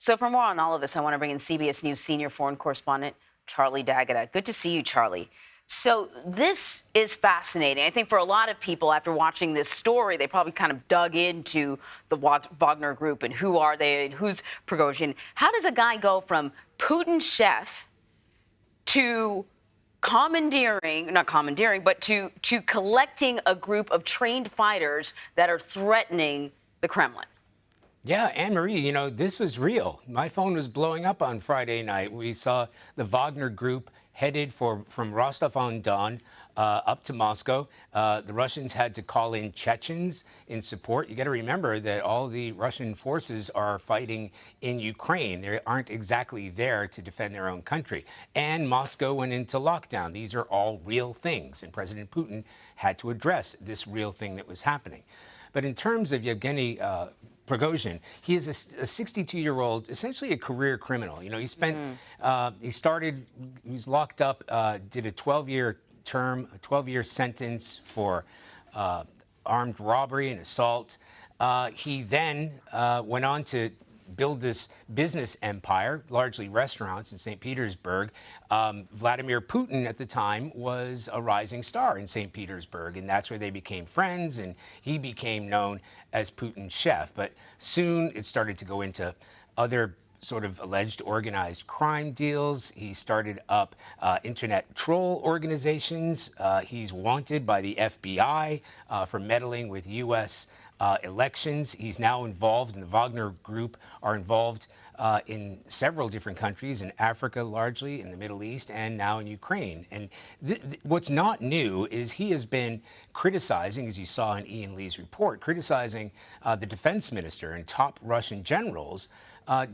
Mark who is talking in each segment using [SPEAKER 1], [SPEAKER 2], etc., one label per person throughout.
[SPEAKER 1] So for more on all of this, I want to bring in CBS News senior foreign correspondent Charlie D'Agata. Good to see you, Charlie. So this is fascinating. I think for a lot of people, after watching this story, they probably kind of dug into the Wagner Group and who are they and who's Prigozhin. How does a guy go from Putin's chef to commandeering, not commandeering, but to collecting a group of trained fighters that are threatening the Kremlin?
[SPEAKER 2] Yeah, Anne-Marie, you know, this was real. My phone was blowing up on Friday night. We saw the Wagner Group headed from Rostov-on-Don up to Moscow. The Russians had to call in Chechens in support. You got to remember that all the Russian forces are fighting in Ukraine. They aren't exactly there to defend their own country. And Moscow went into lockdown. These are all real things. And President Putin had to address this real thing that was happening. But in terms of Yevgeny Prigozhin, he is a 62-year-old, essentially a career criminal. You know, he spent, he was locked up, did a 12-year term, a 12-year sentence for armed robbery and assault. He then went on to build this business empire, largely restaurants in St. Petersburg. Vladimir Putin at the time was a rising star in St. Petersburg, and that's where they became friends, and he became known as Putin's chef. But soon it started to go into other sort of alleged organized crime deals. He started up internet troll organizations. He's wanted by the FBI for meddling with U.S. Elections. He's now involved, and the Wagner Group are involved in several different countries, in Africa largely, in the Middle East, and now in Ukraine. And what's not new is he has been criticizing, as you saw in Ian Lee's report, criticizing the defense minister and top Russian generals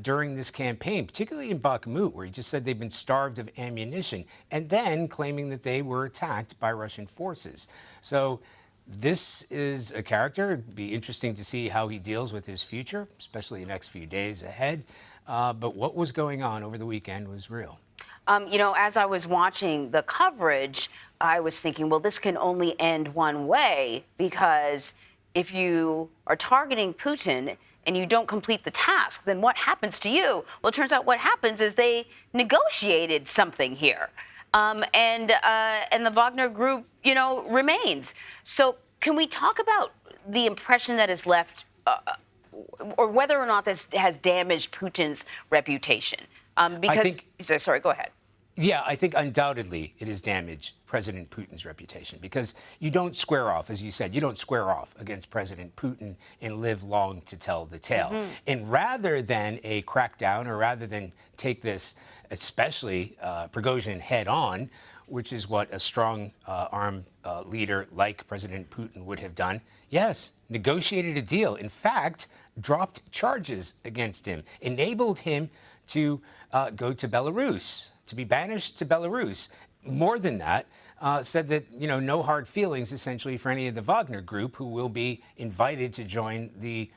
[SPEAKER 2] during this campaign, particularly in Bakhmut, where he just said they've been starved of ammunition, and then claiming that they were attacked by Russian forces. So this is a character. It'd be interesting to see how he deals with his future, especially the next few days ahead. But what was going on over the weekend was real.
[SPEAKER 1] You know, as I was watching the coverage, I was thinking, well, this can only end one way, because if you are targeting Putin and you don't complete the task, then what happens to you? Well, it turns out what happens is they negotiated something here. And the Wagner Group, you know, remains. So can we talk about the impression that is left, or whether or not this has damaged Putin's reputation? Because, sorry, go ahead.
[SPEAKER 2] Yeah, I think undoubtedly it has damaged President Putin's reputation, because you don't square off, as you said, you don't square off against President Putin and live long to tell the tale. And rather than a crackdown, or rather than take this, especially Prigozhin, head on, which is what a strong armed leader like President Putin would have done, yes, negotiated a deal. In fact, dropped charges against him, enabled him to go to Belarus, to be banished to Belarus. More than that, said that, you know, no hard feelings essentially for any of the Wagner Group, who will be invited to join the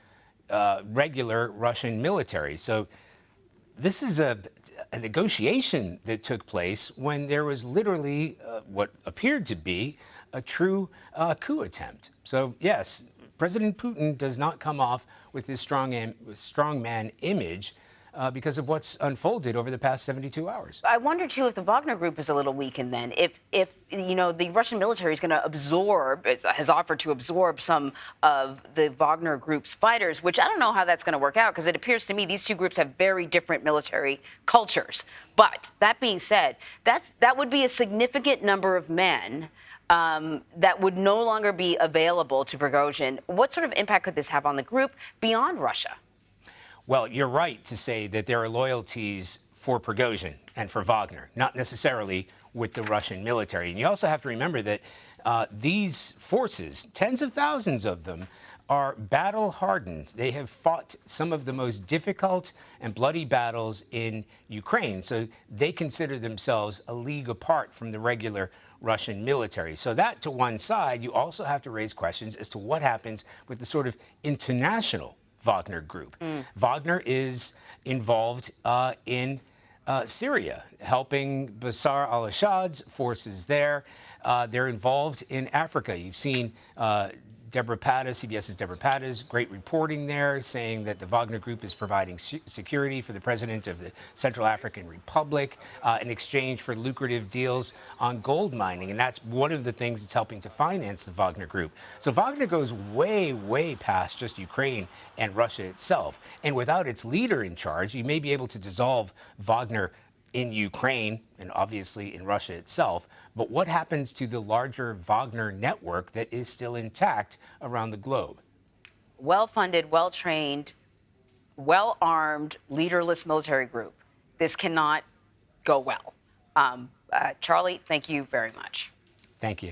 [SPEAKER 2] regular Russian military. So this is a negotiation that took place when there was literally what appeared to be a true coup attempt. So yes, President Putin does not come off with this strongman image because of what's unfolded over the past 72 hours.
[SPEAKER 1] I wonder, too, if the Wagner Group is a little weakened then. If you know, the Russian military is going to absorb, has offered to absorb some of the Wagner Group's fighters, which I don't know how that's going to work out, because it appears to me these two groups have very different military cultures. But that being said, that would be a significant number of men that would no longer be available to Prigozhin. What sort of impact could this have on the group beyond Russia?
[SPEAKER 2] Well, you're right to say that there are loyalties for Prigozhin and for Wagner, not necessarily with the Russian military. And you also have to remember that these forces, tens of thousands of them, are battle-hardened. They have fought some of the most difficult and bloody battles in Ukraine. So they consider themselves a league apart from the regular Russian military. So that to one side, you also have to raise questions as to what happens with the sort of international Wagner Group. Wagner is involved in Syria, helping Bashar al-Assad's forces there. They're involved in Africa. You've seen Deborah Patta, CBS's Deborah Patta's great reporting there, saying that the Wagner Group is providing security for the president of the Central African Republic in exchange for lucrative deals on gold mining. And that's one of the things that's helping to finance the Wagner Group. So Wagner goes way, way past just Ukraine and Russia itself. And without its leader in charge, you may be able to dissolve Wagner in Ukraine and obviously in Russia itself. But what happens to the larger Wagner network that is still intact around the globe?
[SPEAKER 1] Well-funded, well-trained, well-armed, leaderless military group. This cannot go well. Charlie, thank you very much.
[SPEAKER 2] Thank you.